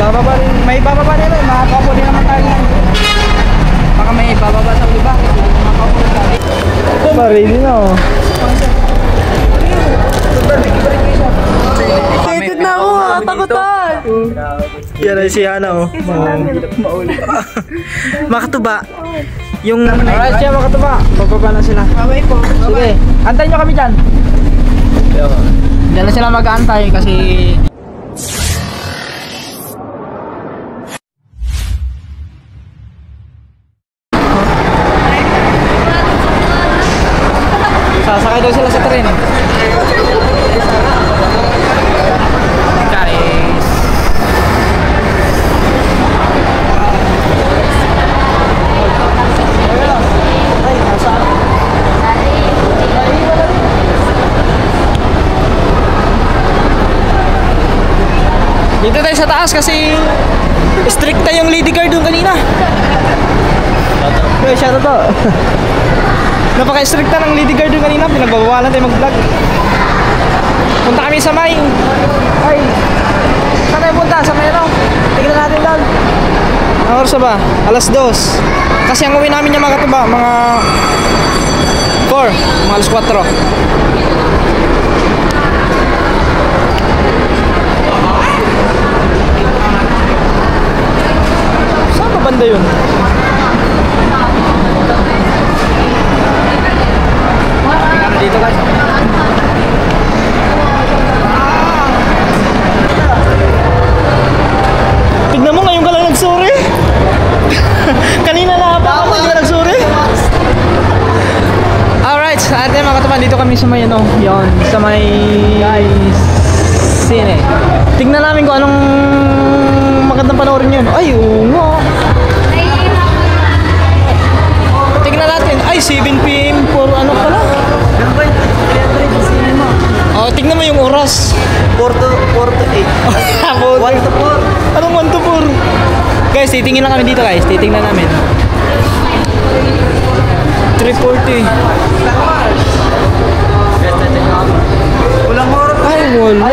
Bababa rin, may bababa nila, makakaupo din naman tayo. Baka may bababa sa iba, makakaupo din tayo. Marili na oh. Excited na ako, takutan! Yan ay si Hana oh. Makatuba. Yung alright siya makatuba. Bababa na sila. Sige, antayin nyo kami dyan. Diyan na sila mag-aantay kasi sasakay daw sila sa tren. Guys. Dito tayo sa taas kasi stricta yung lady guard doon kanina. Wait, shout out to. Napaka-stricta ng lady guard doon kanina. Pinagbabawalan tayo mag-vlog. Punta kami sa may. Ay, saan tayo punta? Sa may ano? Tignan natin doon. Ang oras ba? Alas 2. Kasi ang uwi namin yung mga katuba, mga 4, mga alas 4. Banda yun. Tingnan dito guys. Tignan mo ngayon ka lang nagsuri. Kanina na pa ako hindi ka nagsuri. Alright, sa atin mga katuban, dito kami sa may ano, yun, sa may guys sine. Tignan namin kung anong magandang panoorin yun. Ay, oo nga. Tignan natin. Ay, 7 PM for ano pala? Oh, tignan mo yung oras. 4 to 8. 1 to 4. Anong 1 to 4? Guys, titingin lang kami dito guys. Titingnan namin. 3:40. Walang horror. Ay, wala.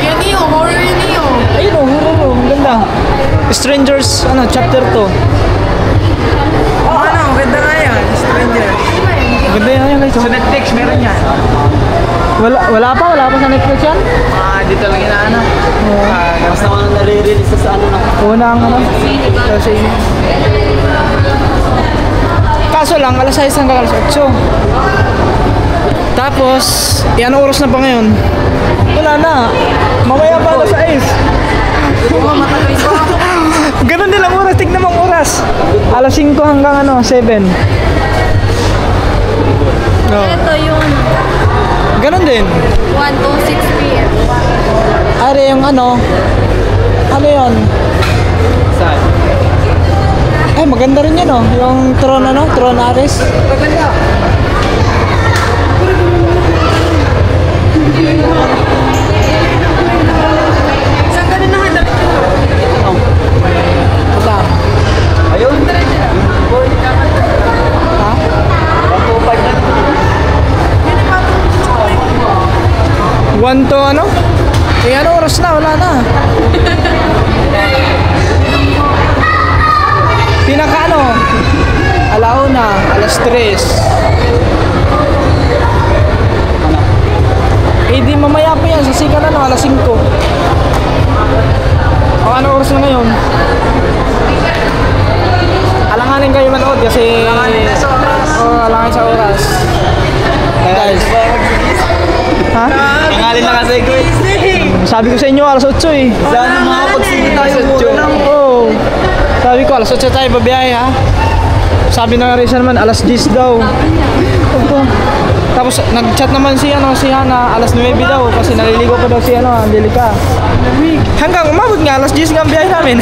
Yan iyo, horror yun iyo. Ayun o, horror. Ang ganda. Strangers, ano, chapter 2. Ano, ganda nga yan. Stranger. Ganda yan guys. Sa Netflix, meron yan. Wala pa sa Netflix yan? Dito lang inaano. Basta ko nang nare-release sa ano na. Unang ano? Kasi kaso lang, alas 6 hanggang alas 8. Tapos, anong oras na ba ngayon? Wala na. Mamaya pa alas 6. Ganun din ang oras. Tignan mo ang oras. Alas 5 hanggang ano, 7. No. Ito yung Ganun din. 1 to 6 p.m. Are yung ano yun? Saan? Ay, maganda rin yun oh. Yung Tron ano? Tron Ares. Maganda. Saan ka rin nakita? Wala. Ayun. Ha? 1 to ano? Eh, ano oras na? Wala na. Pinaka ano? Alauna, alas 3. Eh di mamaya pa yan, sasikan na no, alas 5. O ano oras na ngayon? Alanganin kayo manood kasi alanganin sa oras. Guys. Ha? Pangalan na kasi ko. Sabi ko sa inyo alas 8 eh. Sana makapagsigit tayo muna lang. Oo. Sabi ko alas 8 tayo babiyahe ha. Sabi na nga rin siya naman alas 10 daw. Tapos nag-chat naman si Hana alas 9 daw kasi naliligo pa daw si Angelica. Hanggang umabot nga alas 10 nga ang biyahe namin.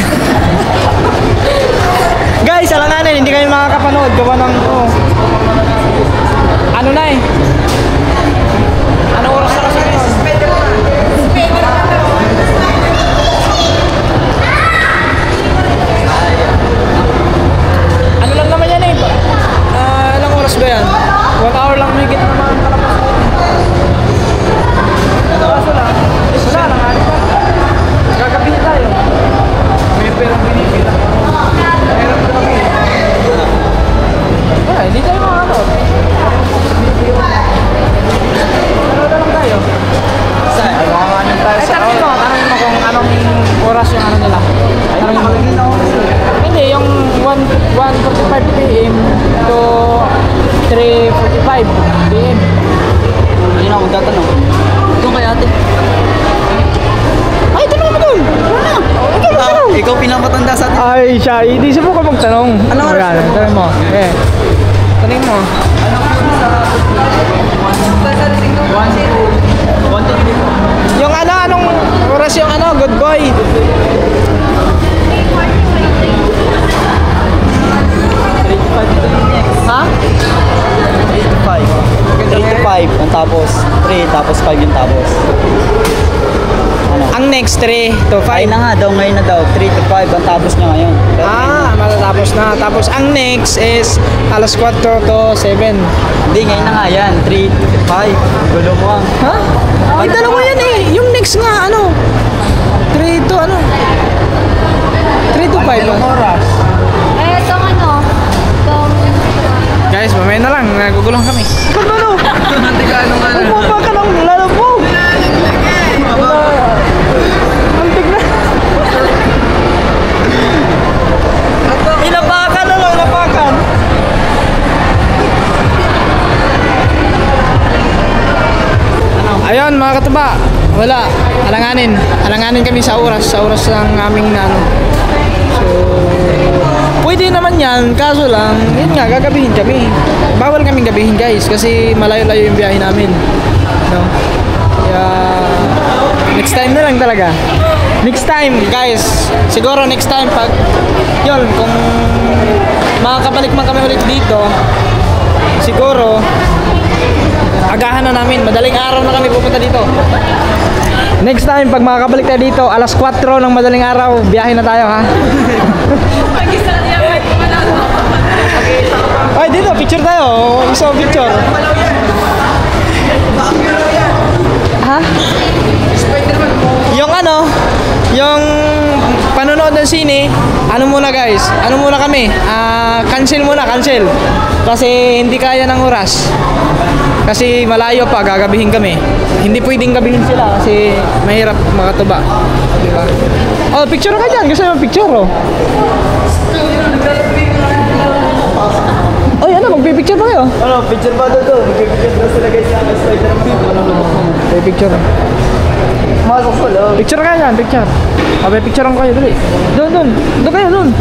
Guys, alanganin hindi kayo makakapanood gawa ng ano na eh. Ano oras na kasi ngayon? Ano lang naman yan eh. Ilang oras ba yan? 1 hour lang may git naman kalabas. Kaso lang. Wala lang. Gagabihin tayo. yung ano nila. Ayun, nakalagay na oras eh. Hindi, yung 1:45 p.m. to 3:45 p.m. Ayun ako magtatanong. Doon kay ate. Ay, tanong mo dun! Ikaw pinakamatanda sa atin. Ay, siya. Hindi siya mo ka magtanong. Ano oras? Ayan, tanong mo. Eh. Tanong mo. Yung ano, anong oras yung ano, good boy? 3 to 5 ito yung next. Ha? 3 to 5. 3 to 5 ang tapos. 3 tapos 5 yung tapos. Ano? Ang next 3 to 5. Ay na nga daw, ngayon na daw. 3 to 5 ang tapos niya ngayon. Pero Matatapos na. Tapos ang next is alas 4 to 7. hindi, ngayon na nga yan. 3 to 5. Gulo mo ang. Ha? Ay, dalawa yan eh. Yung next nga, ano? 3 to ano? 3 to 5. oras? Eh, itong ano, itong... Guys, mamaya na lang. Nagugulong kami. Ano? Hindi ka ano nga. Bumaba ka ng lalabog. Antig na. Inapakan na lang, inapakan. Ayun mga katuba, wala. Alanganin kami sa oras ng aming ano. So, pwede naman yan, kaso lang, yun nga, gagabihin kami. Bawal kaming gabihin guys, kasi malayo-layo yung biyahe namin. No? Kaya, next time na lang talaga. Next time guys, siguro next time pag, yun, kung makakabalik man kami ulit dito, siguro, agahan na namin, madaling araw na kami pupunta dito. Next time, pag makakabalik tayo dito, alas 4 ng madaling araw, biyahe na tayo ha. Ay, dito, picture tayo. Gusto mo picture? Ha? Yung ano, yung panonood ng sine, ano muna guys, ano muna kami, cancel muna, cancel. Kasi hindi kaya ng oras. Kasi malayo pa, gagabihin kami. Hindi pwedeng gabihin sila kasi mahirap makatuba. Diba? Oh, picture ka dyan. Gusto mo picture, oh. Oy, ano, magpipicture pa kayo? Ano, picture ba doon? Picture daw sila guys sa Spider-Man. May picture. Masok sa loob. Picture ka dyan, picture. Abay, picture kayo, dali. Doon. Doon kayo, doon.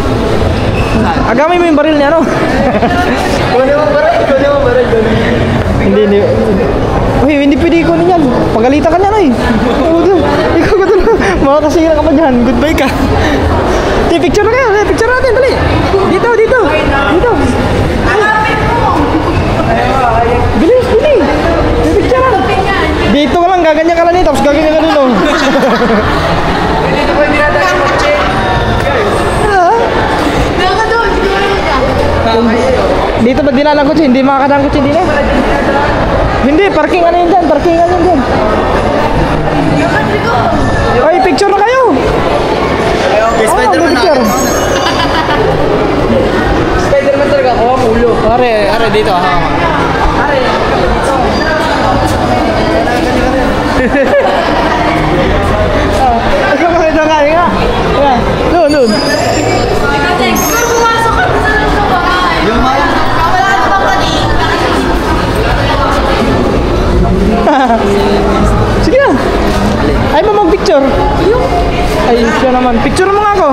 Agamay mo yung baril niya, ano? Kunin mo baril. Hindi. Uy, hindi pwede ikunin yan. Pagalitan ka niyan, oy. Ikaw ka doon. Makakasira ka pa dyan. Goodbye ka. Di, picture na kayo. Picture natin, dali. Dito. Bilis. May picture na. Dito ka lang, gaganyan ka lang tapos gaganyan ka dun, oh. Dito ba dinalang kotse? Hindi makakadang kotse din eh. Hindi, parkingan yun dyan. Ay, picture na kayo. Okay, Spider-Man may picture. Spider-Man talaga ako, ulo. Are, dito. Ha. Ikaw makita nga. Ayan, doon. Kasi, kung pumasok ka sa bahay, Yung mga wala na bang kanina? Sige na. Ay, mag-picture. Ay, siya naman. Picture mo nga ako.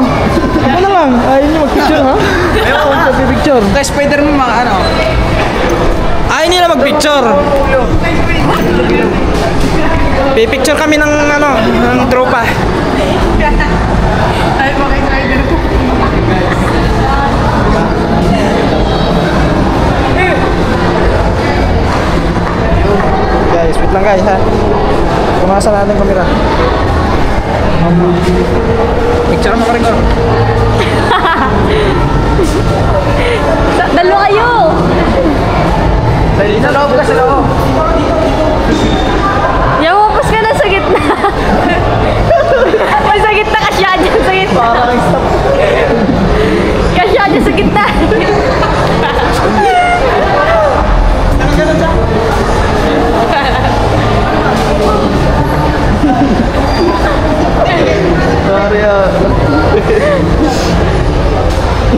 Ako na lang. Ayaw niyo mag-picture, ha? Ayaw mag-picture. kay Spider-Man mga ano. Ayaw nila mag-picture. Pipicture kami ng tropa. Guys, wait lang guys ha. Pumasa natin kamera. Picture mo ka rin ko. Dalawa kayo! Sa loob ka sa loob. Yawapos ka na sa gitna. May sa gitna, kasya dyan sa gitna. Kasya dyan sa gitna. Sorry ah.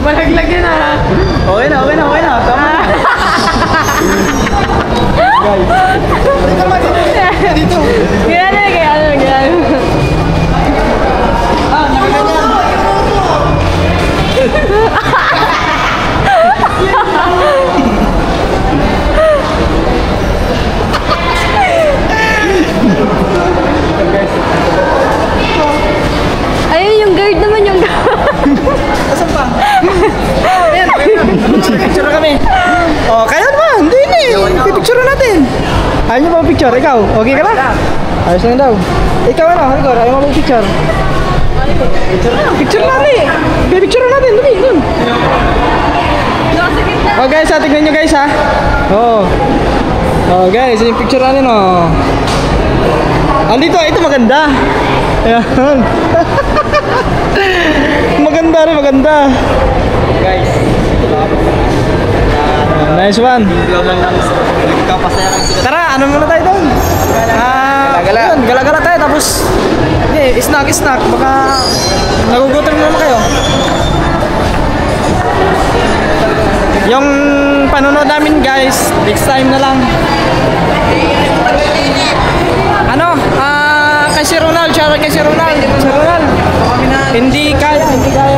Malaglag yun ah. Okay na. Tama na. Guys. Dito. Ganyan. Nakaganyan. Ayun yung guard naman yung Asan pa? Ayan. Picture kami. Oh, kaya naman. Hindi ni. Pipicture natin. Ayaw niyo ba picture? Ikaw? Okay ka na? Ayos lang daw. Ikaw ano? Igor, ayaw mo picture? Picture natin. Pipicture natin. Dali, dun. Oh guys, tignan nyo guys ha. Oh guys, yung picture natin oh. Andito, ito maganda. Ayan. maganda. Guys. Nice one. Ikaw lang lang. Nagkapasaya lang sila. Tara, ano muna tayo doon? Gala-gala tayo tapos snack. Baka nagugutom naman kayo. Yung panonood namin guys, next time na lang. Ano? Kay si Ronald, shoutout kay si Ronald. Si Ronald, hindi kaya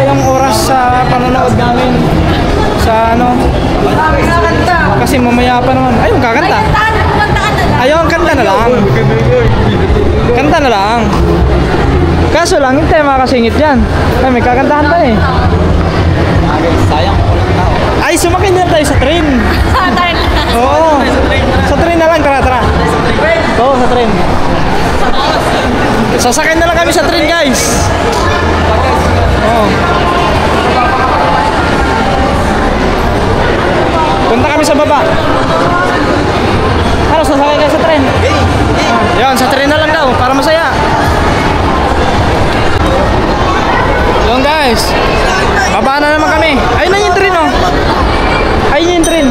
yung oras sa panonood namin. Sa ano? Kasi mamaya pa naman. Ayun, kakanta. Ayun, kanta na lang. Kanta na lang. Kaso lang, hindi tayo makakasingit yan. Ay, may kakantahan pa eh. Guys, sayang ko lang tao. Ay, sumakay na tayo sa train. Oo. Sa train na lang, tara. Oo, sa train. Sasakay na lang kami sa train, guys. Oo. Punta kami sa baba. Ano, sasakay kayo sa train? Yan, sa train na lang daw, para masaya. Yun guys. Baba na naman kami. Ayun na yung train oh. Ayun yung train.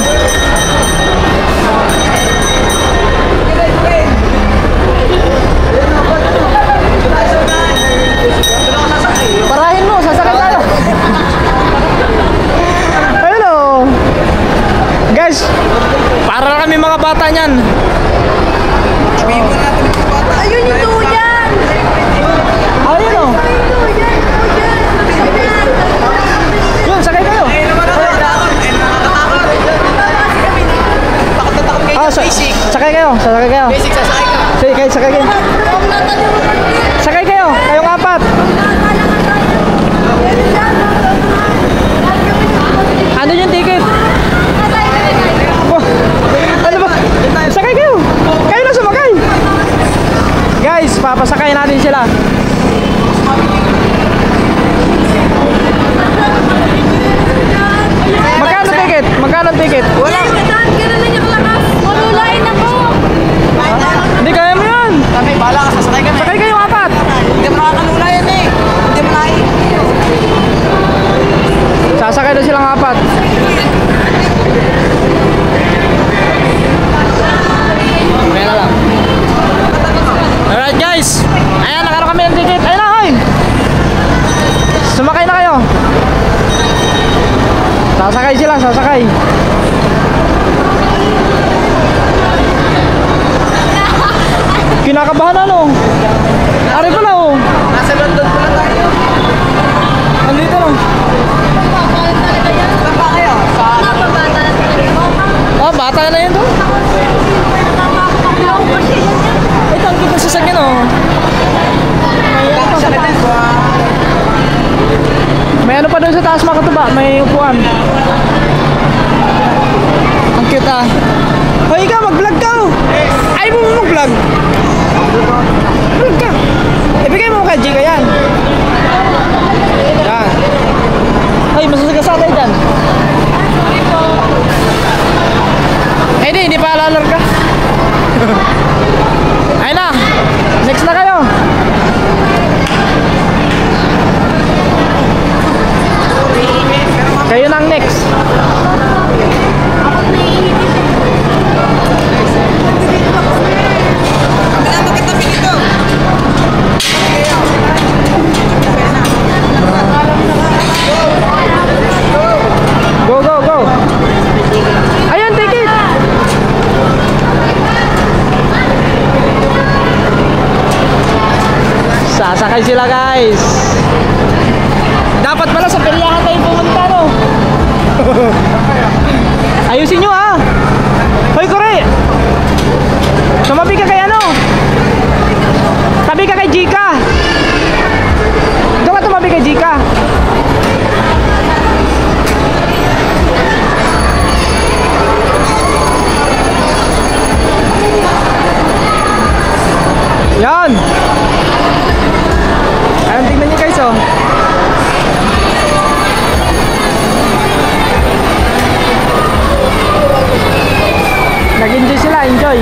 Parahin mo, sasakay tayo. Ayun oh. Guys, para kami mga bata niyan. Ayun yung tuyan! Ayun oh. Yun, sakay kayo. Sakay kayo. Basic, sasakay ka. Sakay kayo. Sakay kayo. Kayong apat. Ano yung ticket? Oh, ano ba? Sakay kayo. Kayo na sumakay. Guys, papasakay natin sila. Magkano ticket? Wala! Ganun na yung lakas! Malulain ako! Hindi kaya mo yan. Kami, bahala ka, sasakay kami. Sakay kayo apat. Hindi mo nakakalula yan eh. Hindi mo nai. Sasakay na silang apat. Kaya na lang. Alright guys. Ayan, nakano kami ng ticket. Ayan na, hoy. Sumakay na kayo. Sasakay sila, sasakay. Kinakabahan ano? Ari pala oh. Nasa London pala tayo. Andito lang. Saan ba kayo? Oh, bata na yun doon. Ito ang kitang sasakyan oh. May ano pa doon sa taas mga katuba, may upuan. Ang cute ah. Hoy ikaw, mag-vlog ka oh. Ay mo mag-vlog. Vlog ka. Ibigay mo kay Jika yan. Yan. Hoy, masasagasal tayo dyan. Eh hindi pa alalar ka. Ay na. Next na kayo. Kayo nang next. sasakay sila guys. Dapat pala sa peryahan tayo pumunta, no? Ayusin nyo ah. Hoy Kore, tumabi ka kay ano? Tabi ka kay Jika. Doon ka tumabi kay Jika. Yan. Ayun, tingnan nyo guys, oh. Nag-enjoy sila, enjoy.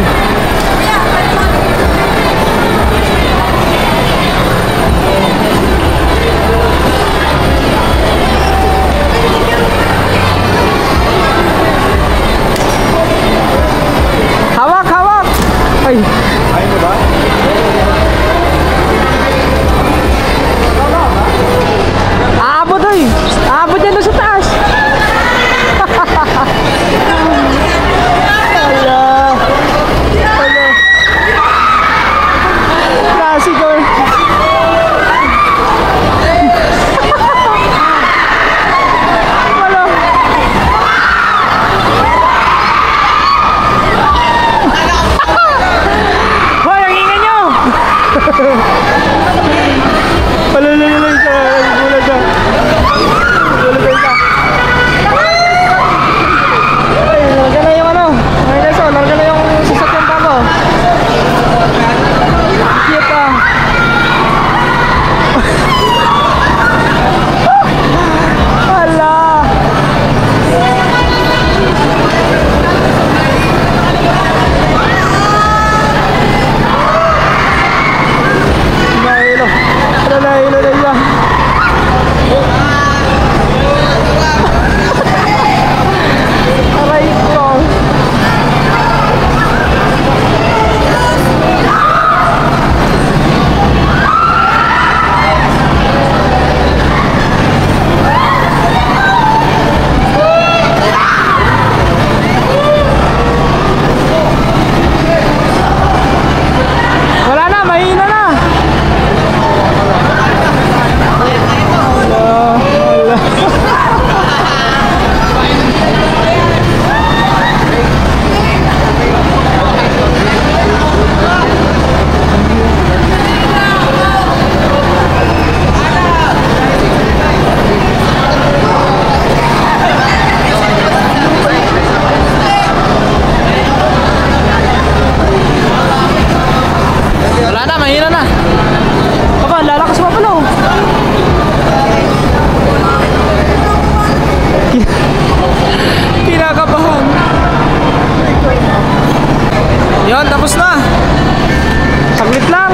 Hawak, hawak. Ay. Ayun mo ba? Aabot, oy. Aabot yan doon sa taas. Ala. Ala. Klasik, oy. Ala. Hoy, ang ingay nyo. Palalalalang ka. Gulat ka. Gulat ka. Ay, larga na yung ano. Ay, guys, oh, larga na yung sasakyan pa ko. Cute ah. Hala. Nahilo. Nahilo na siya. Aray ko. Wala na, mahina na. Wala. Wala na, mahina na. Aba, lalakas mo pala, oh. Kinakabahan. Yan, tapos na. Saglit lang.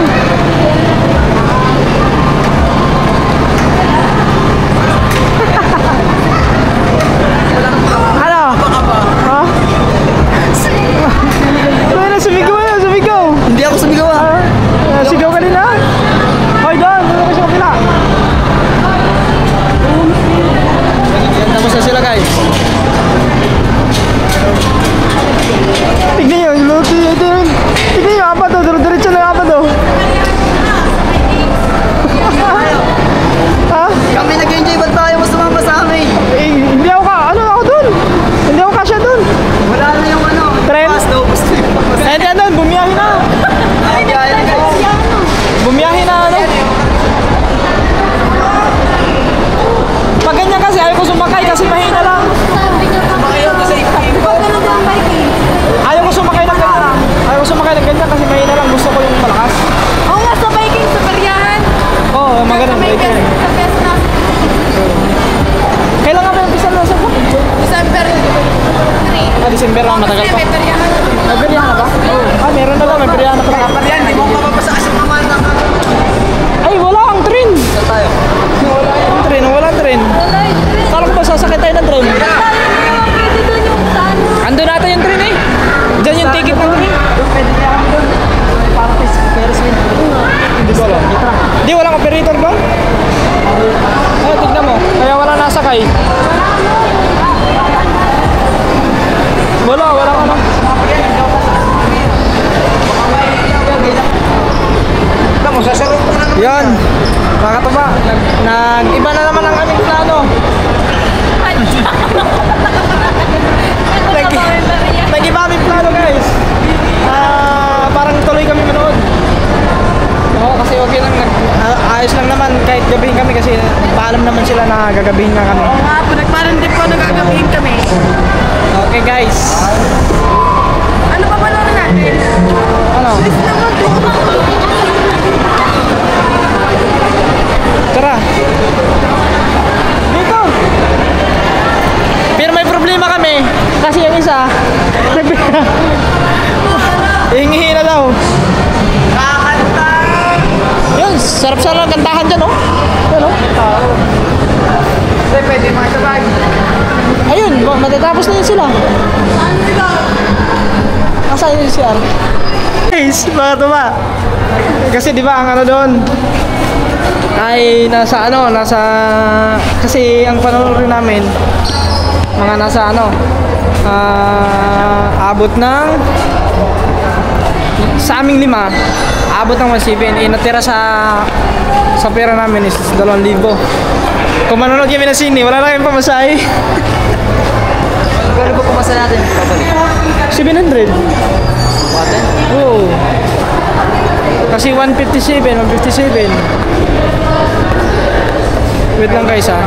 Ano? Ha? Ano, sumigaw na, sumigaw. Hindi ako sumigaw ah. Sigaw ka din ha? Hoy, doon! Doon ka sa kapila! Yan, tapos na sila guys. Tignan nyo! Tignan nyo! Apa to? Diretso na apa to? Ha? Kami nag-enjoy, ba't tayo mas sumama sa amin? Eh, hindi ako ka... Ano ako dun? Hindi ako kasya dun! Wala na yung ano. Tren? Pass daw, basta yung pass. Eh, diyan dun! Bumiyahin na! Ay, guys. Bumiyahin na ano? Pag ganyan kasi ayaw ko sumakay kasi mahina lang. Ayaw ko sumakay ng ganyan. Ayaw ko sumakay ng ganyan kasi mahina lang. Gusto ko yung malakas. Oo nga, sa biking, sa peryahan. Oo, maganda. Sa may best, sa best na. Kailan nga ba yung pisal na sa book? December 3. December na, matagal pa. May peryahan. May peryahan na ba? Oo. Meron na ba? May peryahan na pala. Yan, di mo mapapasa kasi naman ng Ay, wala kang train. Saan tayo? Wala yung train. Wala train. Kala ko ba sasakay tayo ng train? Pwede doon yung saan. Ando natin yung train eh. Diyan yung ticket ng train. Pwede niya kami doon. Parang Ferris wheel. Hindi ko alam. Hindi, walang operator ba? Ay, tignan mo. Kaya wala nasakay. Wala ka na. Yan. na gagabihin na kami. Oo nga po, nagparan din po, nagagabihin kami. Okay guys. Ano pa panoorin natin? Ano? Tara. Dito. Pero may problema kami. Kasi yung isa, hingi na daw. Kakanta! Yun, sarap-sarap ang kantahan dyan, oh. Yan, oh. Pwede makasabay. Ayun, matatapos na yun sila. Nasaan yun si Ar? Guys, bakit ba? Kasi di ba ang ano doon ay nasa kasi ang panonood namin mga nasa abot ng sa aming 5 abot ng 1,700 natira sa pera namin is 2,000. Kung manonood kami ng sine, wala na kayong pamasahe. Kano ba pumasa natin? 700. Water? Oo. Kasi 157. Wait lang guys ha.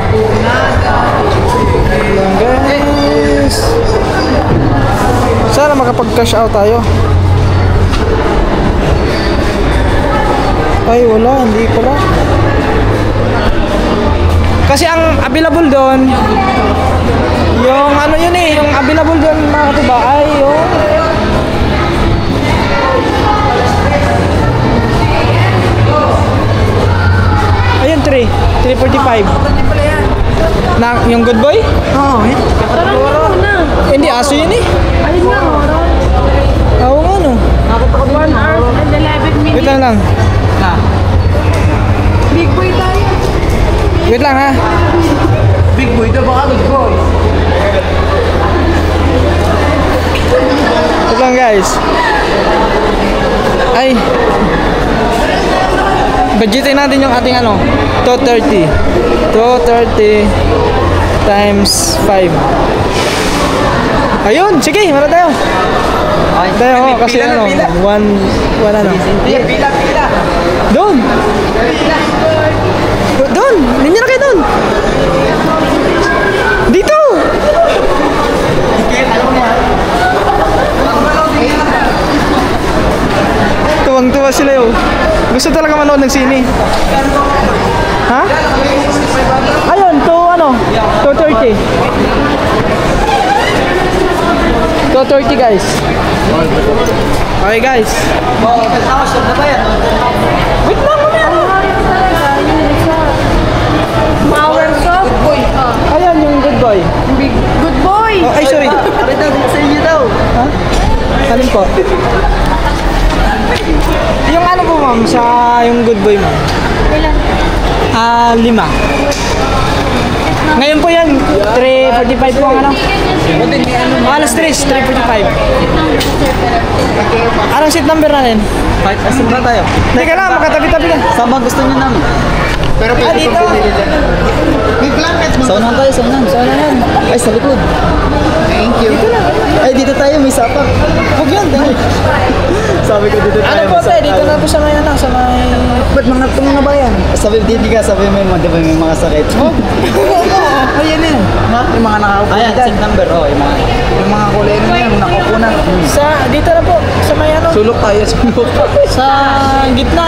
Wait lang guys. Sana makapag-cash out tayo. Ay wala, hindi pala. Kasi ang available doon, yung ano yun eh, yung available doon mga katiba ay yung ayun 345 na yung good boy? Oo, eh. Parang muna. Hindi, aso yun eh. Ayun nga, horror. Oo nga no. 1 hour and 11 Wait minutes. lang. Big boy tayo. Wait lang ha. Big boy daw baka good boy. Wait lang guys. Ay. Budgetin natin yung ating 230. 230 times 5. Ayun, sige, wala tayo. Ay, Tayo, kasi one Pila. Doon! Doon! Linya na kayo doon! Dito! Tuwang-tuwa sila yun. Gusto talaga manood ng sine. Ha? Ayun, 230. 230 guys. Okay guys. Kasama siya na ba yan? Wait lang mo na. Power soap. Ayan yung good boy. Big good boy. Oh, ay sorry. Pare daw, sa inyo daw. Ha? Alin po? Yung ano po ma'am, sa yung good boy ma'am? Kailan? 5. Ngayon po yan, 345 po ang alas 3, 345. Anong seat number natin? Kahit asin ba tayo? Teka lang, makatabi-tabi lang. Saan ba gusto niyo namin? Pero Dito. Sa unahan tayo, sa unahan. Ay, sa likod. Thank you. Ay, dito tayo, may sapak. Huwag yan, dahil. Sabi ko dito tayo. Ano po may tayo, sapak. dito na po sa may sa may... Ba't mga bayan? Sabi, dito ka, sabi may mga, di ba, may mga sakit. Ayan yan. Yung mga nakaupo. Ayan, seat number, oh, yung mga kulay na yan, nakaupo na. Dito na po, sa may Sulok tayo, sulok. sa gitna.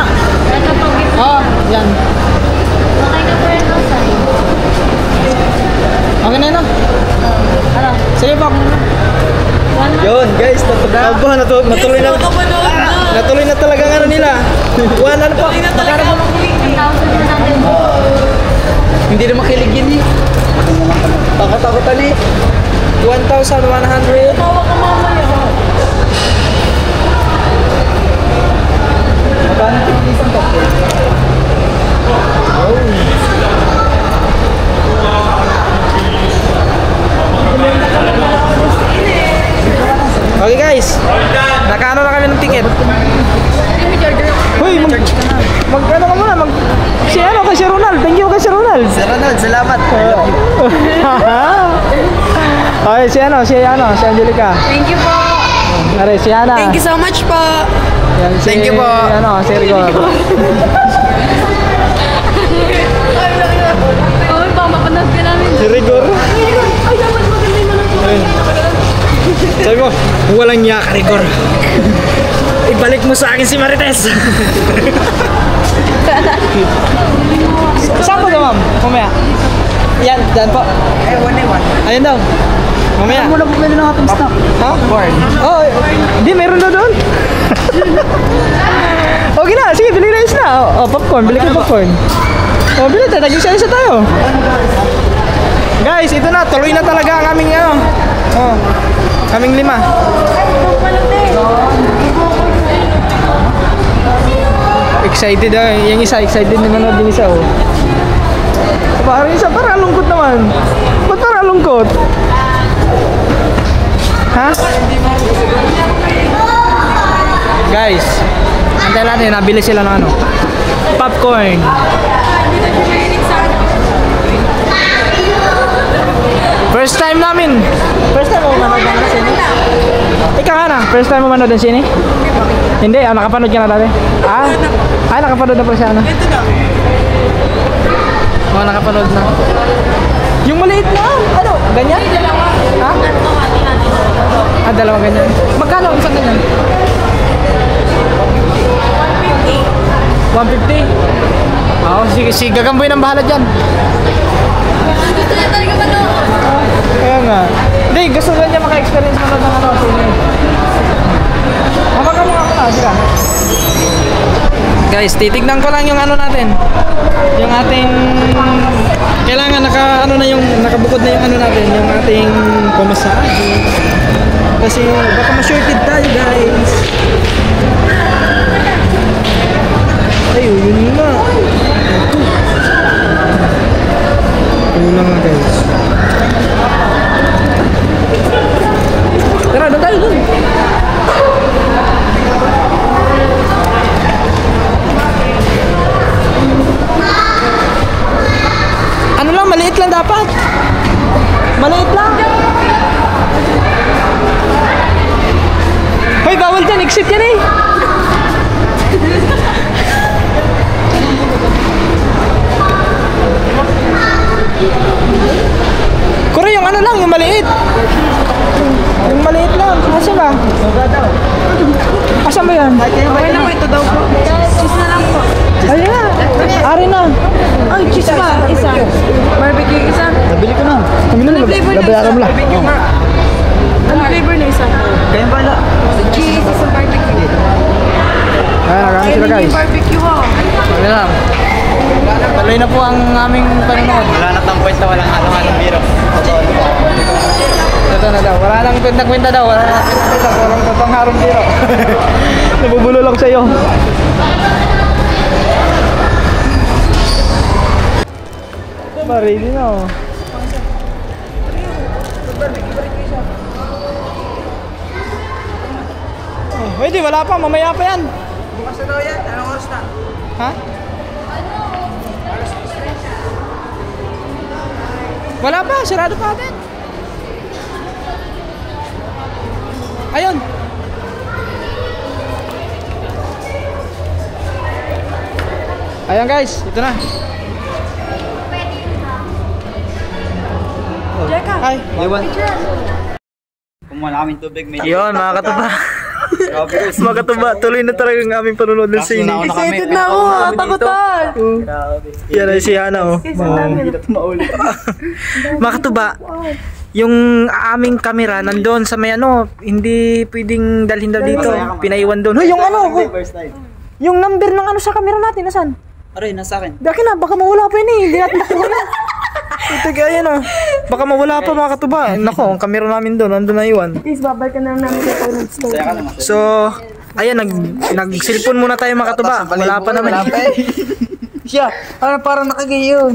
Ito pag Oh, yan. okay na po yan outside. Okay na yun, no? Ano? Sige po. Yun, guys, Aba, natuloy na. Natuloy na talaga ang ano nila. Ano po? Magkano po? 1,000 na natin. Hindi na makilig yun eh. Takot-takotan eh. 1,100. Tawa ka mamaya. Magkano isang kape? Okay guys, nakaano na kami ng ticket. Hoy, ano ka muna, kay si Ronald. Thank you kay si Ronald. Sir Ronald, salamat. I love you. Okay, si Angelica. Thank you po. Are, si Ana. Thank you so much po. Yan, Thank you po. Si Rico. Oh, baka mapanood Si Rigor. Ay, dapat maganda yung manok. Sabi mo, walang niya ka, Rigor. Ibalik mo sa akin si Marites. Saan po na, ma'am? Mamaya. Yan, dyan po. Ayun daw. Mamaya. Muna bumili ng atong stock. Ha? Corn. Oh, hindi, meron daw doon. Okay na, sige, bili rice na. Oh, popcorn, bili ka popcorn. Oh, bili tayo, nag-isa-isa tayo. Guys, ito na, tuloy na talaga ang aming ano. Oh, kaming 5. Excited yung isa, excited na manood yung isa, oh. Parang isa, parang lungkot naman. Ba't parang lungkot? Ha? Guys, antayin natin, nabili sila ng ano? Popcorn. First time namin. First time mo manood ng sine? Ikaw na, first time mo manood ng sine? Hindi, nakapanood ka na dati? Nakapanood na po siya, ano? Oo, nakapanood na. Yung maliit na, ano? Ganyan? Ha? Dalawa ganyan. Magkano ang isang ganyan? 150. Oo, si Gagamboy nang bahala dyan. Gusto niya talaga manood. Kaya nga. Hindi, gusto lang niya maka-experience manood ng ano. Mamagal mo ako na, sila. Guys, titignan ko lang yung ano natin. Yung ating kailangan nakabukod na yung ano natin, yung ating pamasahe. Kasi baka ma-shorted tayo, guys. Ayun, yun na. Ayun lang nga, guys. Tara, doon tayo, doon. Ano lang, maliit lang dapat. Maliit lang. Hoy, bawal dyan. Exit yan eh. Kuro, yung ano lang, yung maliit. Yung maliit lang. Asa ba? Asan ba yan? Okay na po, ito daw po. Cheese na lang po. Ayun na. Ari na. Ay, cheese pa. Isa. Barbecue isa. Nabili ko na. Ano flavor na isa? Labayaran mo lang. Ano flavor na isa? Kaya pala. Cheese, isang barbecue. Ayan, nagamit sila, guys. Yung barbecue oh. Ayun na. Tuloy na po ang aming panonood. Wala na tang kwenta, walang halong-halong biro. Ito na daw. Wala nang kwenta-kwenta daw. Wala nang kwenta-kwenta. Walang totoong harong biro. Nabubulo lang sa'yo. Ready na, oh. Oh, pwede, wala pa. Mamaya pa yan. Bukas na daw yan. Anong oras na? Ha? Wala pa, sarado pa atin. Ayun. Ayun guys, ito na. Jeka. Hi. Iwan. Kumuha na kaming tubig. Yun, mga katuba. Mga katuba, tuloy na talaga ang aming panonood ng sine. Excited na ako. Takutan. Yan ay si Hana, oh. Hindi na tumaulit. Mga katuba, yung aming camera nandoon sa may ano, hindi pwedeng dalhin daw dito. Pinaiwan doon. Hoy, yung ano, First time. yung number ng ano sa camera natin, nasan? Aray, nasa akin. Daki na, baka mawala pa yun eh. Hindi natin nakuha na. Ito kaya yan, oh. Baka mawala pa mga katuba. Nako, ang camera namin doon, nandun na iwan. Please, babalik ka na namin sa toilet store. Saya ka naman. So, ayan, nag-cellphone muna tayo mga katuba. Wala pa naman. Siya, parang nakagayon.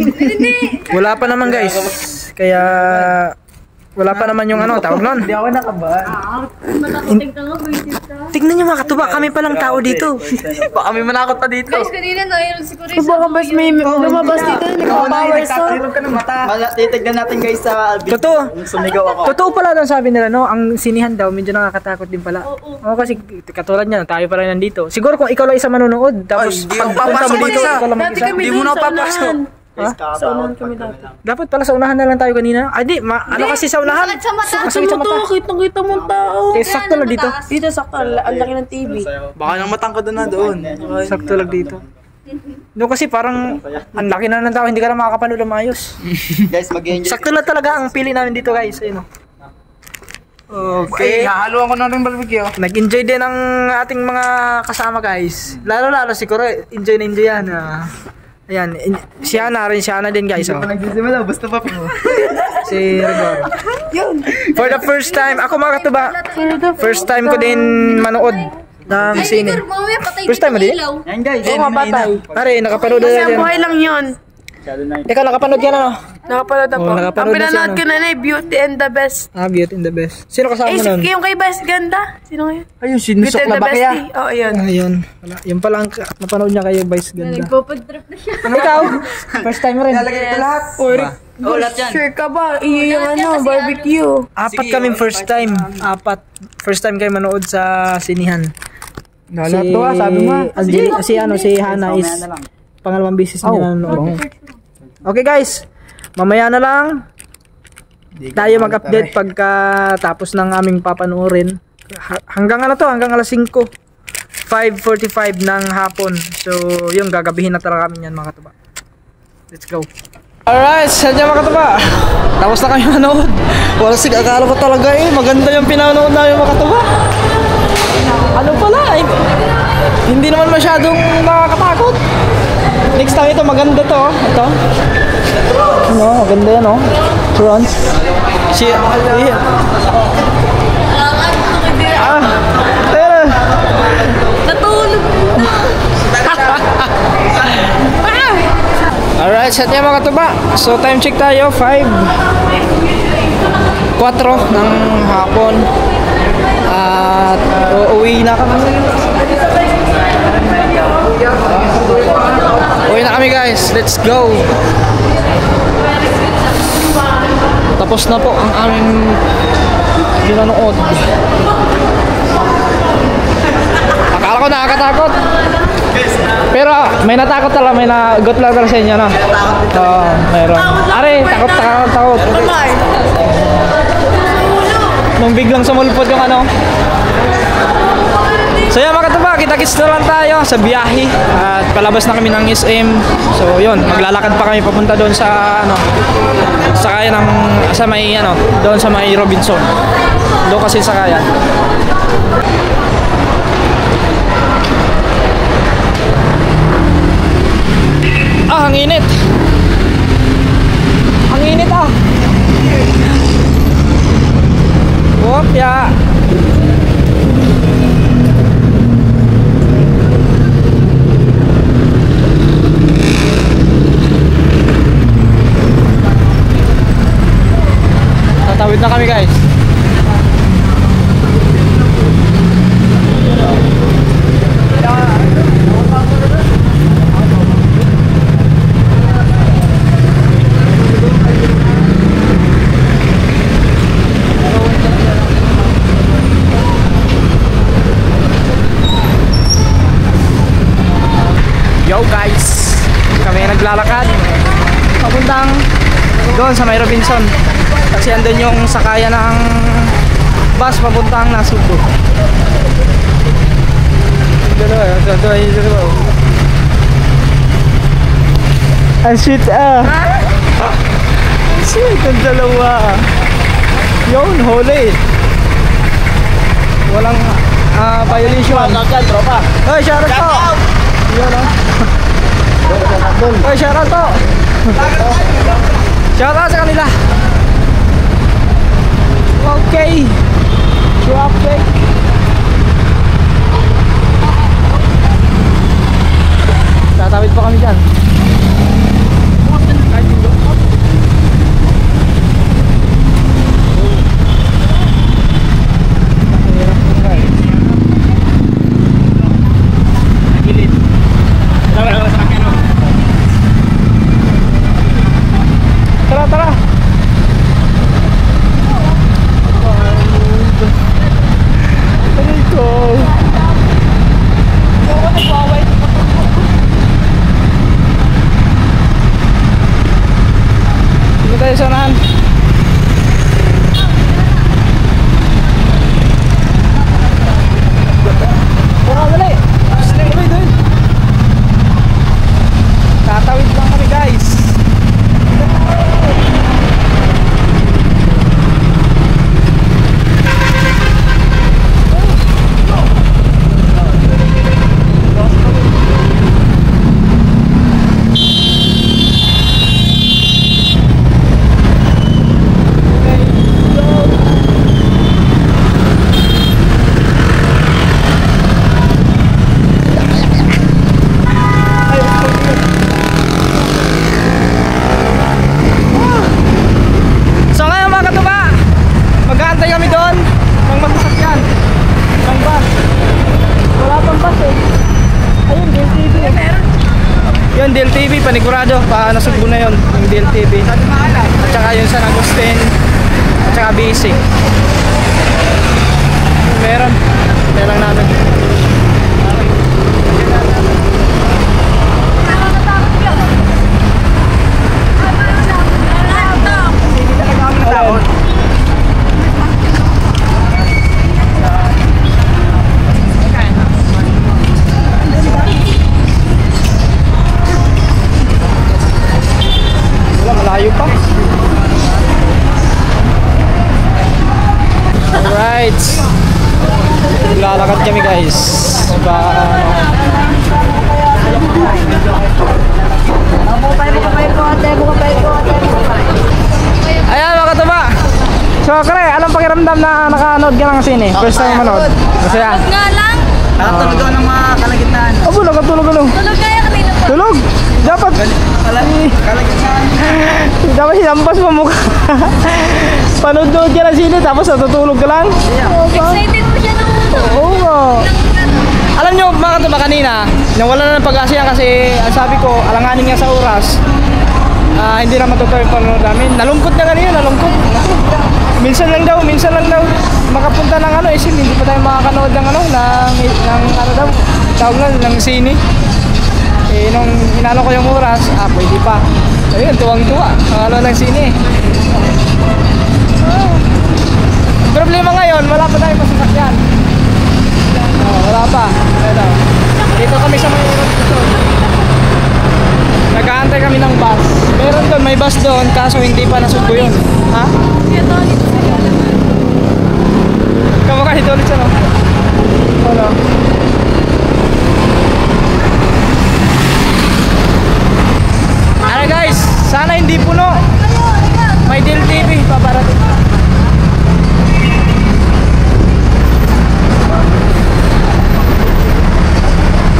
Wala pa naman guys. Kaya, wala pa naman yung ano, tawag nun. Hindi ako nakaba. Matakuting ka nga, British ka. Tignan nyo mga katuba, kami palang tao dito. Baka may manakot pa dito. Guys, kanina na yun si Kuris. Baka mas may lumabas dito, nagpa-power star. Ka ng mata. Titignan natin guys sa video. Totoo. Yung sumigaw ako. Totoo pala daw sabi nila, no? Ang sinihan daw, medyo nakakatakot din pala. Oo, kasi katulad niya, tayo pala nandito. Siguro kung ikaw lang isa manonood, tapos pagpunta mo dito, ikaw lang Dati mag-isa. kami Hindi mo dun na sa papasok. unahan. Sa unahan kami dati. Dapat pala sa unahan na lang tayo kanina. Ay, di. Ano kasi sa unahan? Sakit sa mata. Masakit sa mata. Kitang-kita mo ang tao. Eh, sakto lang dito. Dito sakto, ang laki ng TV. Baka nang matangkad na doon. Sakto lang dito. Doon kasi parang ang laki na ng tao, hindi ka na makakapanood ng maayos. Guys, mag-enjoy. Sakto lang talaga ang pili namin dito guys. Ayun, okay. hahaluan ko na rin barbecue. Nag-enjoy din ang ating mga kasama guys. Lalo si Kuro, enjoy na enjoy yan. Ayan, si Hana din guys. Oh. Nagsisimula, basta pa po. Si Rigor. For the first time, ako mga katuba, first time ko din manood ng sine. First time mo din? Yan guys, Oo, mga batay. Pare, nakapanood Kasi na ang yan. buhay lang yun. Ikaw nakapanood yan ano? Nakapanood ako. Oo, nakapanood Ang na pinanood siya, ko na na Beauty and the Best. Beauty and the Best. Sino kasama mo nun? Yung kay Best Ganda. Sino ngayon? Ayun, Beauty sinusok and na the ba Best. kaya? Oo, yun. Ayun. Yun pala ang napanood niya kayo, Vice Ganda. Nagpapag-trip na siya. Ikaw? First time mo rin? Lalagay ito lahat. Oh, lahat yan. Sure ka ba? Iyo yung barbecue. Apat kaming first time. First time kayo manood sa sinihan. Lahat to sabi mo. Si Hana is pangalawang beses niya nanonood. Okay guys, mamaya na lang tayo mag-update pagka tapos ng aming papanoorin. Hanggang hanggang alas 5. 5:45 ng hapon. So, yung gagabihin na talaga kami yan mga katuba. Let's go. Alright, sadya mga katuba. Tapos na kami manood. Wala akala ko talaga maganda yung pinanood namin mga katuba. Ano pala hindi naman masyadong nakakatakot. Next time ito maganda to. Ito. No, maganda yan Prawns. Natulog na. Alright, set niya mga katuba. So time check tayo, 4 ng hapon. At uuwi na kami. Uwi na kami guys, let's go. Tapos na po ang aming pinanood. Akala ko nakakatakot. Pero may natakot talaga, may nagot lang talaga sa inyo, no? Oo, meron. Are, takot. Nung biglang sumulpot yung ano. So yan mga katuba, kita-kits na lang tayo sa biyahe. At palabas na kami ng SM. So yun, maglalakad pa kami papunta doon sa sakayan ng sa may doon sa may Robinson. Doon kasi sakayan. Ang init. Ang init Wopya. Tatawid na kami guys. Yo guys, kami naglalakad papuntang doon sa may Robinson kasi andun yung sakaya ng bus papuntang Nasugbu. Ang shit shit ang dalawa yun, huli walang violation. Oy, shout out po. Yun Oy, shout out po. Shout out sa kanila. Okay. Traffic. Tatawid pa kami dyan. Tara, tara. dahan. Tara, dali. Tuloy, doon. Tatawid lang kami, guys. So ngayon mga katuba, mag-aantay kami doon ng magsasakyan ng bus. Wala pang bus eh. Ayun, DLTV. Yun, DLTV, panigurado. Nasugbo na yun, yung DLTV. At saka yun San Agustin. At saka basic. Meron. Meron namin. Wala, malayo pa. Alright. Lalakad kami guys. Ayan mga katuba. So kare, anong pakiramdam na nakanood ka ng sine? First time manood? Masaya? Nga lang. Nakatulog ako ng mga kalagitnaan. Abo, nakatulog ano? Tulog kaya kanina po. Tulog! Dapat Kalagitnaan. dapat hinampas mo mukha. Panood-nood ka ng sine tapos natutulog ka lang? Excited po siya nung Oo nga. Alam nyo mga katuba kanina, nang wala na ng pag-asa yan kasi ang sabi ko, alanganin nga sa oras. Hindi na matutuloy yung panonood namin. Nalungkot na kanina, nalungkot. Minsan lang daw makapunta ng isin, hindi pa tayo makakanood ng ng daw, tawag na, ng sine. Eh, nung inano ko yung oras, pwede pa. Ayun, tuwang-tuwa, ng sine. Problema ngayon, wala pa tayong masasakyan. Wala pa. Ito. Dito kami sa may nag-aantay kami ng bus. Meron doon, may bus doon, kaso hindi pa nasugbo yun. Ha? ito. Kamukha ito ulit siya, no? Ano? Ano guys, sana hindi puno. May DLTV paparating.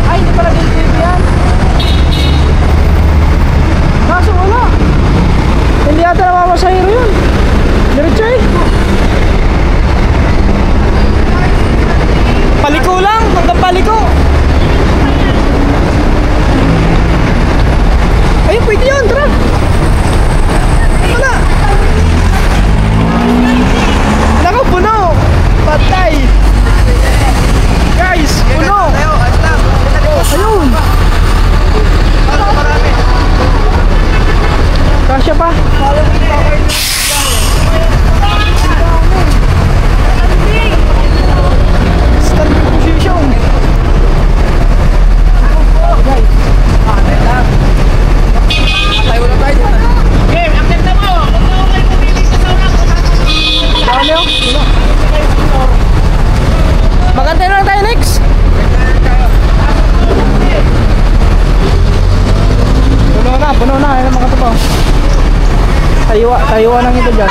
Ay, hindi pala DLTV yan. Kaso wala. Hindi yata namamasahiro yun. Diretso eh. Paliko lang, hanggang paliko. Ayun, pwede yun, tara. Wala. Nako, puno. Patay. Guys, puno. Ayun. Kasya pa. Standing position. Guys. Tayo na tayo. Game, akit na mo. Kung ako kayo pumili sa sauna ko. Dami oh. Magantay na lang tayo next. Puno na. Ayun mga katubaw. Tayuan lang ito dyan.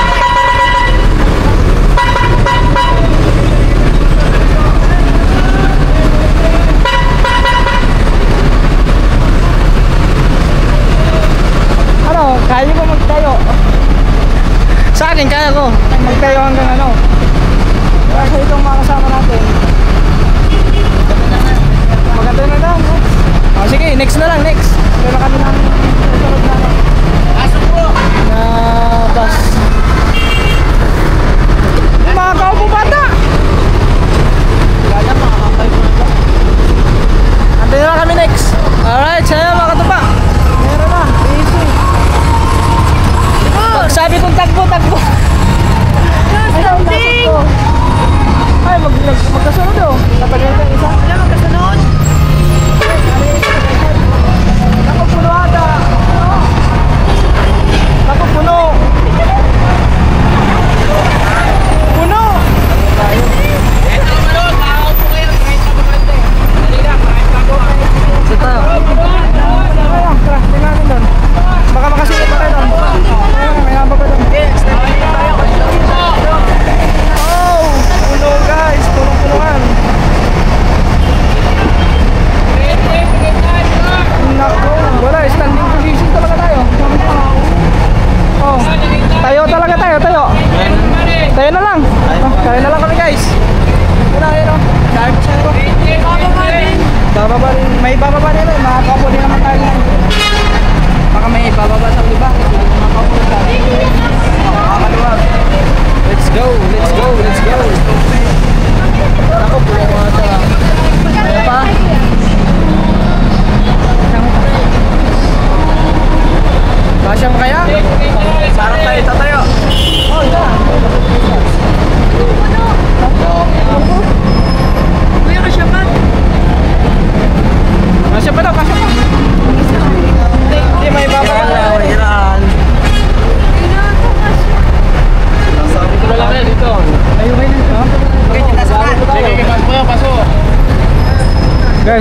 Ano, kaya ko magtayo. Sa akin, kaya ko magtayo hanggang ano. Kasi itong mga kasama natin. Maganda na lang. Sige, next na lang, next. Meron kami ng susunod na ano. Na bus. Mga kaupo bata! Antay na lang kami next. Alright, sa'yo mga katupa. Meron na, easy. Pag sabi kong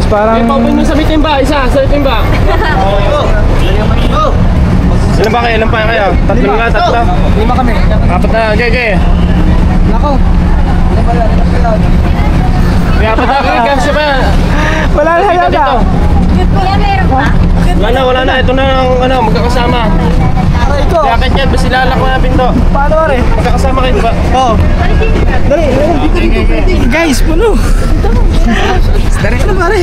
parang... Paupuin mo sa bitimba, isa, sa bitimba. Ilan ba kayo? Ilan pa kayo? Tatlo nga, tatlo. 5 kami. Apat na, okay. Nako. May apat na kayo, kasi ba? Wala na yata. Kuya, meron pa? Wala na. Ito na ang magkakasama. Aray ko. Bakit yan? Basta lalak mo na pinto. Paano pare? Magkakasama kayo, di ba? Oo. Dali. Guys, puno. Dali na pare.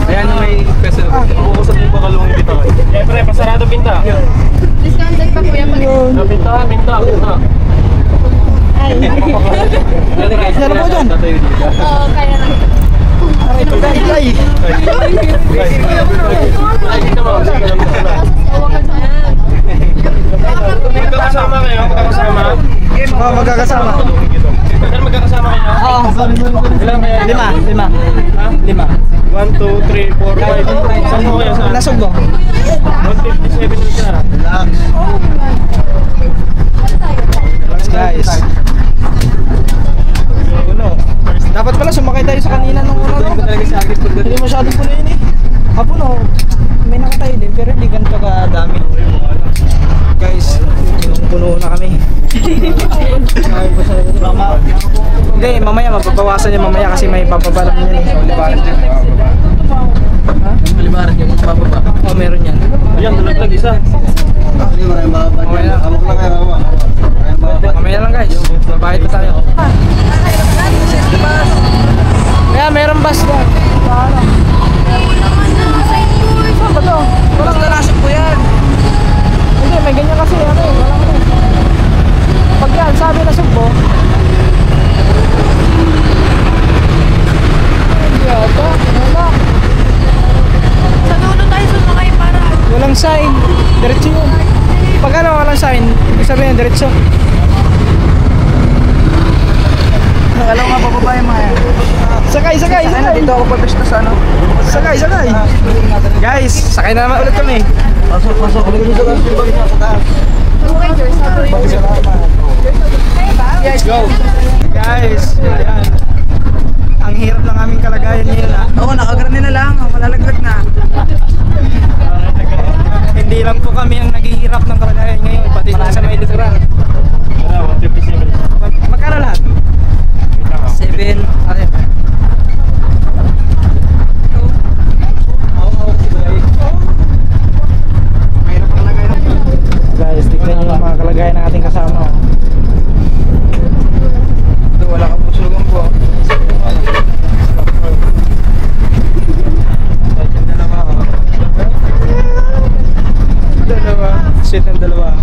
Ayan yung may peso. Bukusap yung bakalong dito. Siyempre, pasarado pinta. Discounted pa kuya pag... Pinta. Sino po dyan? Oo, kaya lang. Aray ko. Ay. Magkakasama kayo? Magkakasama? Oo, magkakasama. Ilan magkakasama kayo? Oo. Ilan kayo? 5. 1, 2, 3, 4, 5. Saan mo kayo? Saan? Nasugbo. 157 na siya. Guys. Puno. Dapat pala sumakay tayo sa kanina nung una. Hindi masyadong puno yun eh. Puno. May nakatayo din pero hindi ganito kadami. Guys, puno na kami. Hindi, mamaya mababawasan niya mamaya kasi may papabalan niya eh. Ha? Kalibaran yung bababa. Oh, meron yan. Ayan, nalaglag isa. Mamaya lang guys. Bahit pa tayo. Kaya meron bus doon. Paano? Saan ba to? Walang lalasok po yan. Hindi, may ganyan kasi ano eh. Walang ano. Pag yan, sabi na sugbo. Hindi ata. Wala. Sa dulo tayo sumakay para... Walang sign. Diretso yun. Pag ano, walang sign, ibig sabihin, diretso. Alam nga bababa yung mga yan. Sakay. Dito ako papesto sa ano. Sakay. Guys, sakay na naman ulit kami. Pasok. Go! Guys, ayan. Ang hirap ng aming kalagayan ngayon ha. Oo, nakagarni na lang. Malalaglag na. Hindi lang po kami ang naghihirap ng kalagayan ngayon, pati na sa may literal. 157. Magkano lahat? 7. Ayun. Guys, tignan nyo yung mga kalagayan ng ating kasama. Ito, wala kang pusugan po. Sweet ng dalawa.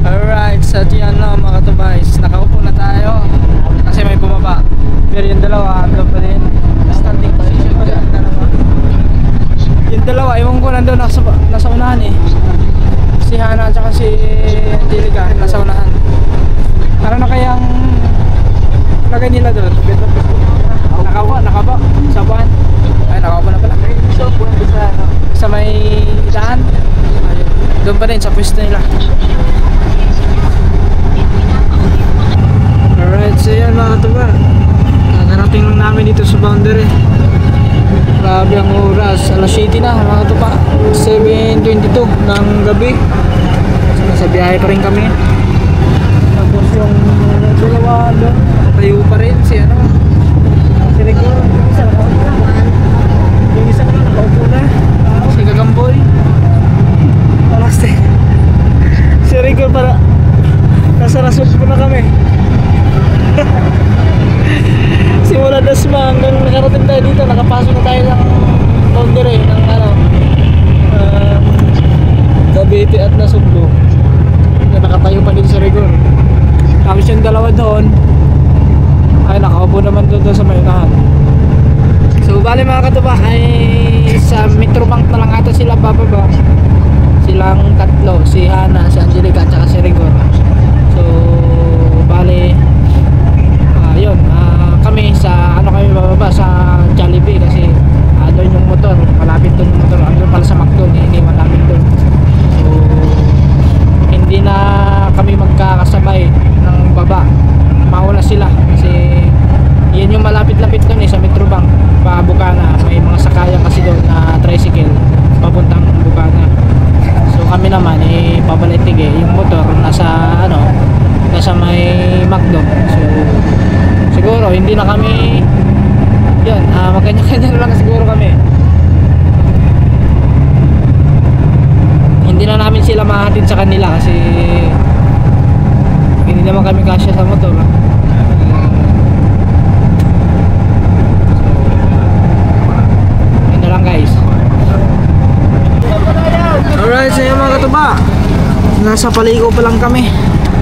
Alright, so yan na mga katubays. Nakaupo na tayo kasi may bumaba. Pero yung dalawa, ando pa din. Standing position pa din. Yung dalawa, iwan ko nandun nasa unahan eh. Si Hana at saka si Angelica nasa unahan. Para na kayang lagay nila doon. Nakaba. Sabuhan. Ay, nakaba na pala. So, sa may daan. Ayun. Doon pa rin sa pwesto nila. Alright, so yan mga katuba. Nakarating lang namin dito sa boundary. Grabe ang oras. Alas 7 na mga katuba. 7:22 ng gabi. So, nasa biyahe pa rin kami. Tapos yung dalawa doon. Tayo pa rin si ano. Si Rico. Yung isa naman nakaupo na. Si Gagamboy. Alaste. Si Rico para nasa rasot po na kami. Simula Dasma hanggang nakarating tayo dito. Nakapasok na tayo ng boundary ng ano Cavite at Nasugbo. Nakatayo pa din si Rigor. Tapos yung dalawa doon ay nakaupo naman doon sa may unahan. So bali mga katuba ay sa Metrobank na lang ata sila bababa. Silang tatlo, si Hana, si Angelica at saka si Rigor. So bali yun, kami sa ano kami bababa sa Jollibee kasi doon yung motor, malapit doon yung motor. Andun pala sa McDo, hindi malapit doon. So hindi na kami magkakasabay ng baba. Mauna sila kasi yun yung malapit lang naman pabalitig yung motor nasa may McDo. So siguro hindi na kami yun, magkanya-kanya na lang siguro kami. Hindi na namin sila mahatid sa kanila kasi hindi naman kami kasya sa motor. Yun na lang guys. Alright, so yun mga katuba, nasa Paliko pa lang kami.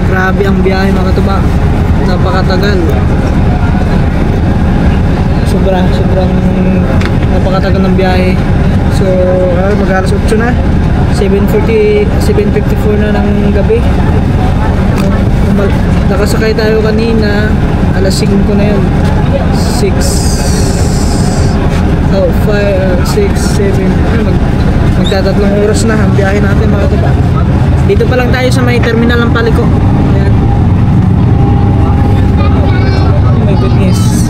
Grabe ang biyahe mga katuba, napakatagal. Sobrang napakatagal ng biyahe. So mag-alas 8 na, 7:54 na ng gabi. Nakasakay tayo kanina alas 5 na yun. 6 5 6 7 magtatatlong oras na ang biyahe natin mga katuba. Dito pa lang tayo sa may terminal ng Paliko. Ayan. Oh my goodness.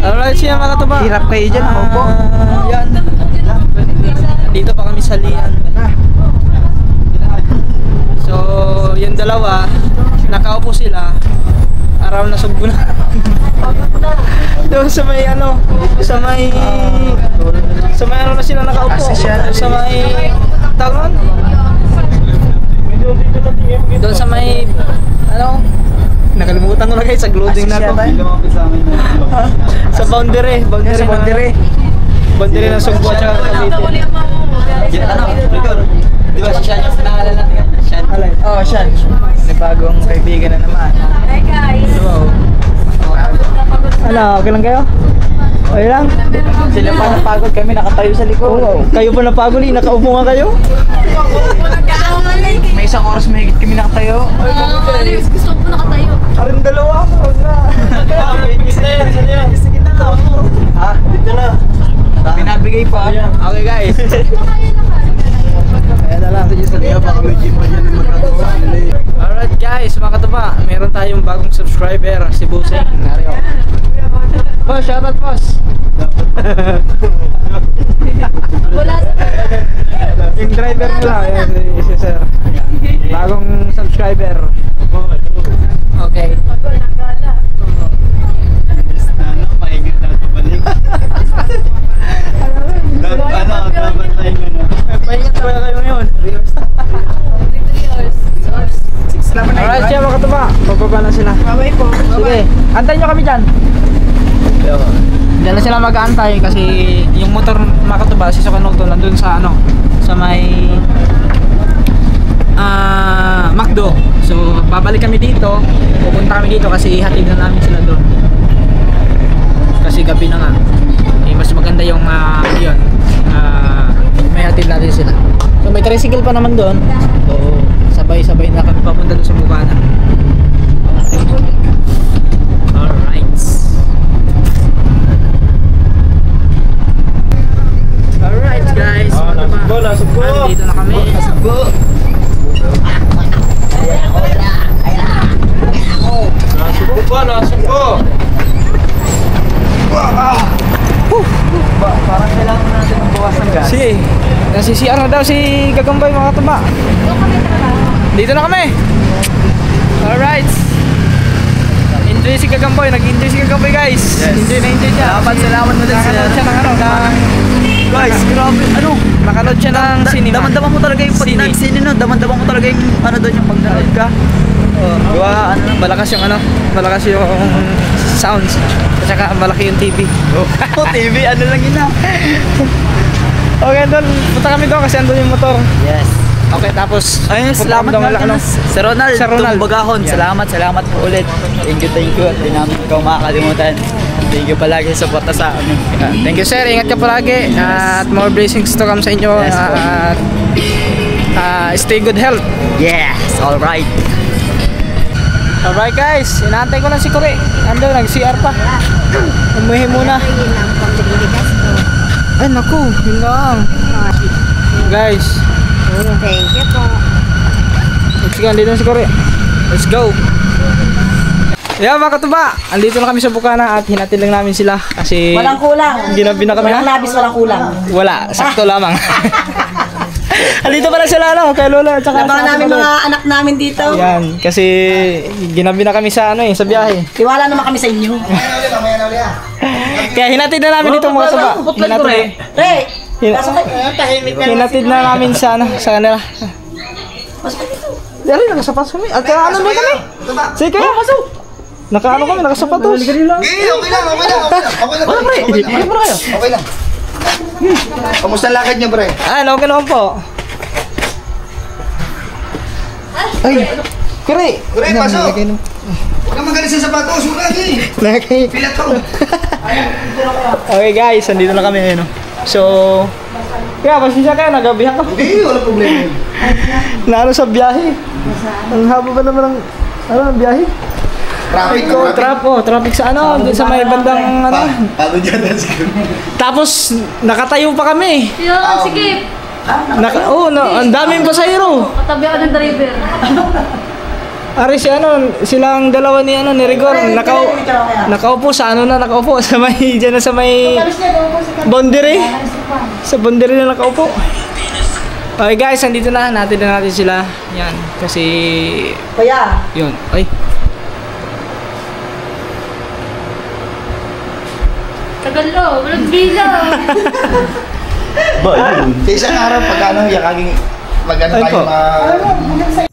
Alright, siya mga katuba. Hirap kayo dyan, ako po. Yan. Dito pa kami sa Lian. So, yung dalawa, nakaupo sila. Araw na sugbo na. Doon sa may sa may na sila nakaupo. Sa may tangon. Doon sa may nakalimutan ko na guys, sa loading na to. Sa boundary ng Sugbo at saka Cavite. Di ba si Sean yung sinangalan natin? Sean? Oo, Sean. May bagong kaibigan na naman. Hi guys. Wow. Okay lang kayo? Okay lang? Sila pa napagod kami, nakatayo sa likod. Kayo pa napagod, nakaupo nga kayo? May isang oras mahigit kami nakatayo. Gusto ko nakatayo. Aring dalawa, huwag na. Ha? Dito na. Pinabigay pa. Okay guys. Ayan na lang. Alright guys, mga katuba, meron tayong bagong subscriber, si Buseng. Boss, shoutout boss. Yung driver nila, ayan, si sir. Bagong subscriber. Okay. Mahigit na ito balik. Dapat tayo na. Pahingat talaga kayo ngayon. Alright siya mga katuba, bababa na sila. Bye po. Sige, antayin nyo kami dyan. Diyan na sila mag-aantay kasi yung motor mga katuba, si Sokanolto nandun sa sa may McDo. So babalik kami dito, pupunta kami dito kasi ihatid na namin sila doon. Kasi gabi na nga. Mas maganda yung yun. May hatid natin sila. So may tricycle pa naman doon. So sabay-sabay na kami papunta doon sa Bukana. Alright. Alright guys. Dito na kami. Parang kailangan natin magbukas ng gas. Sige. Nasi-CR na daw si Gagambay mga katuba. Dito na kami. Alright. Enjoy si Gagambay. Nag-enjoy si Gagambay guys. Yes. Enjoy na enjoy siya. Salamat mo din siya. Nakanood siya ng Guys, grabe. nakanood siya ng cinema. Daman-daman mo talaga yung pag-sine, no? Daman-daman mo talaga yung doon yung pag-nanood ka. Diba, malakas yung malakas yung sounds. At saka malaki yung TV. Oh, TV, ano lang yun na. Okay, doon. Punta kami doon kasi andun yung motor. Yes. Okay, tapos Ayun, punta salamat kami doon, nga Sir Ronald, Sir Ronald. Tumbagahon. Yeah. Salamat po ulit. Thank you. At di namin ikaw makakalimutan. Thank you palagi sa suporta sa amin. Thank you sir, ingat ka palagi. At more blessings to come sa inyo. Yes, po. At stay good health. Yes, alright. Alright guys, inaantay ko lang si Kore. Ando, nag-CR pa. Umuhi muna. Ay naku, yun lang. Guys, Thank you po. let's go, andito na si Kore. Let's go. Yeah mga katuba, andito na kami sa Bukana at hinatid lang namin sila kasi Walang kulang. ginabi na kami. Walang labis, walang kulang. Wala, sakto lamang. Andito pala sila, ano, kay Lola, tsaka Labangan sa namin Ate mga Lola. anak namin dito. Yan, kasi ginabi na kami sa, ano eh, sa biyahe. Tiwala naman kami sa inyo. Kaya hinatid na namin dito mga saba. Re! Hin- hinatid na namin sa, ano, sa kanila. Dali, nakasapatos kami. At ano na kami? Sige kayo, pasok. Nakaano kami, nakasapatos. Okay lang. Okay lang. Kamusta ang lakad niyo, pre? Ah, okay naman po. Ay, kure. Pre, pasok. Huwag kang magaling sa sapatos. Huwag kang Lagay. pilat ko. Okay guys, andito na kami ano. So, kaya pasensya kayo, nagabihan ko. Hindi, wala problema. Naano sa biyahe. Ang haba ba naman ng ang biyahe? Traffic ko. Traffic sa ano, dun sa may bandang ano. Pagod yan na siguro. Tapos nakatayo pa kami. Yun, sige. Ang daming pasahero. Katabi ako ng driver. Ari si ano, silang dalawa ni ano ni Rigor, nakaupo sa ano na nakaupo sa may diyan na sa may boundary. Sa boundary na nakaupo. Okay guys, andito na natin sila. Yan, kasi Kuya, yun. Ay, Tagal lo, walang bilang. Sa isang araw, pag ano, yakaging mag-ano Ay tayo po.